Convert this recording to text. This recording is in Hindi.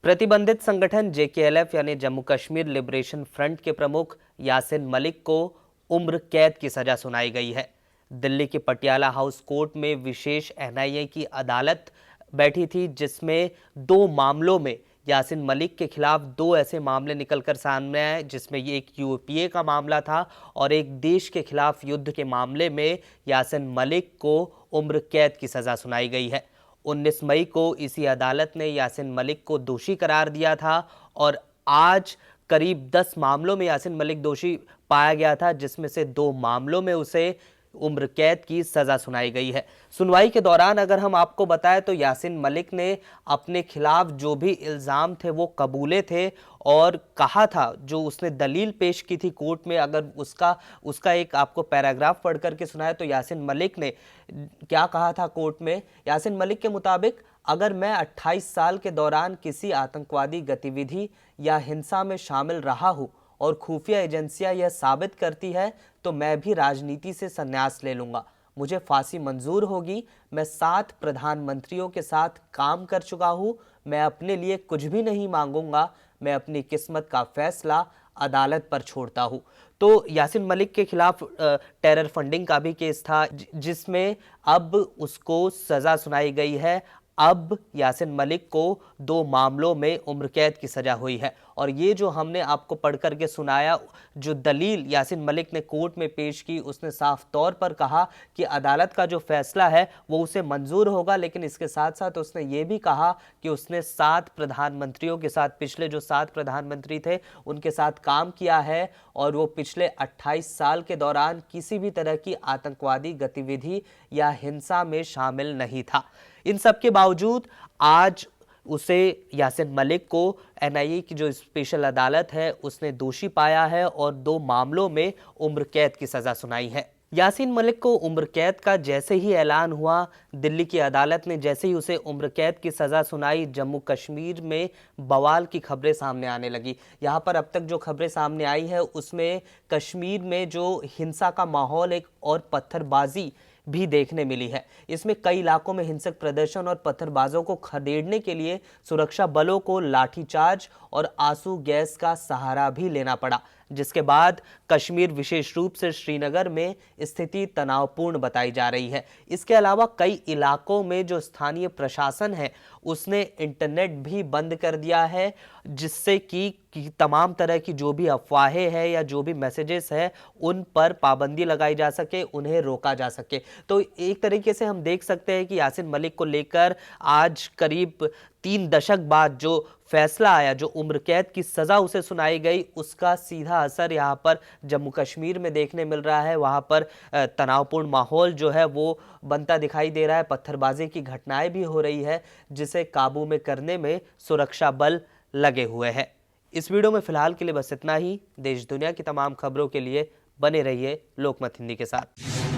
प्रतिबंधित संगठन जेकेएलएफ यानी जम्मू कश्मीर लिबरेशन फ्रंट के प्रमुख यासिन मलिक को उम्र कैद की सजा सुनाई गई है। दिल्ली के पटियाला हाउस कोर्ट में विशेष एनआईए की अदालत बैठी थी, जिसमें 2 मामलों में यासिन मलिक के खिलाफ 2 ऐसे मामले निकलकर सामने आए, जिसमें ये एक यूएपीए का मामला था और एक देश के खिलाफ युद्ध के मामले में यासिन मलिक को उम्र कैद की सजा सुनाई गई है। 19 मई को इसी अदालत ने यासिन मलिक को दोषी करार दिया था और आज करीब 10 मामलों में यासिन मलिक दोषी पाया गया था, जिसमें से 2 मामलों में उसे उम्र कैद की सजा सुनाई गई है। सुनवाई के दौरान अगर हम आपको बताएं तो यासिन मलिक ने अपने खिलाफ जो भी इल्ज़ाम थे वो कबूले थे और कहा था, जो उसने दलील पेश की थी कोर्ट में, अगर उसका एक आपको पैराग्राफ पढ़ करके सुनाया तो यासिन मलिक ने क्या कहा था कोर्ट में। यासिन मलिक के मुताबिक, अगर मैं 28 साल के दौरान किसी आतंकवादी गतिविधि या हिंसा में शामिल रहा हूं और खुफिया एजेंसियां यह साबित करती है तो मैं भी राजनीति से संन्यास ले लूंगा। मुझे फांसी मंजूर होगी। मैं 7 प्रधानमंत्रियों के साथ काम कर चुका हूं। मैं अपने लिए कुछ भी नहीं मांगूंगा। मैं अपनी किस्मत का फैसला अदालत पर छोड़ता हूं। तो यासिन मलिक के खिलाफ टेरर फंडिंग का भी केस था, जिसमें अब उसको सजा सुनाई गई है। अब यासिन मलिक को 2 मामलों में उम्र कैद की सजा हुई है और ये जो हमने आपको पढ़ करके सुनाया, जो दलील यासिन मलिक ने कोर्ट में पेश की, उसने साफ तौर पर कहा कि अदालत का जो फैसला है वो उसे मंजूर होगा, लेकिन इसके साथ साथ उसने ये भी कहा कि उसने 7 प्रधानमंत्रियों के साथ, पिछले जो 7 प्रधानमंत्री थे उनके साथ काम किया है और वो पिछले 28 साल के दौरान किसी भी तरह की आतंकवादी गतिविधि या हिंसा में शामिल नहीं था। इन सब के बावजूद आज उसे, यासिन मलिक को, एनआईए की जो स्पेशल अदालत है उसने दोषी पाया है और 2 मामलों में उम्र कैद की सजा सुनाई है। यासिन मलिक को उम्र कैद का जैसे ही ऐलान हुआ, दिल्ली की अदालत ने जैसे ही उसे उम्र कैद की सजा सुनाई, जम्मू कश्मीर में बवाल की खबरें सामने आने लगी। यहाँ पर अब तक जो खबरें सामने आई है उसमें कश्मीर में जो हिंसा का माहौल, एक और पत्थरबाजी भी देखने मिली है। इसमें कई इलाकों में हिंसक प्रदर्शन और पत्थरबाजों को खदेड़ने के लिए सुरक्षा बलों को लाठीचार्ज और आंसू गैस का सहारा भी लेना पड़ा, जिसके बाद कश्मीर, विशेष रूप से श्रीनगर में स्थिति तनावपूर्ण बताई जा रही है। इसके अलावा कई इलाकों में जो स्थानीय प्रशासन है उसने इंटरनेट भी बंद कर दिया है, जिससे कि तमाम तरह की जो भी अफवाहें हैं या जो भी मैसेजेस हैं उन पर पाबंदी लगाई जा सके, उन्हें रोका जा सके। तो एक तरीके से हम देख सकते हैं कि यासिन मलिक को लेकर आज करीब 3 दशक बाद जो फैसला आया, जो उम्र कैद की सजा उसे सुनाई गई, उसका सीधा असर यहाँ पर जम्मू कश्मीर में देखने मिल रहा है। वहाँ पर तनावपूर्ण माहौल जो है वो बनता दिखाई दे रहा है। पत्थरबाजी की घटनाएं भी हो रही है, जिसे काबू में करने में सुरक्षा बल लगे हुए हैं। इस वीडियो में फिलहाल के लिए बस इतना ही। देश दुनिया की तमाम खबरों के लिए बने रहिए लोकमत हिंदी के साथ।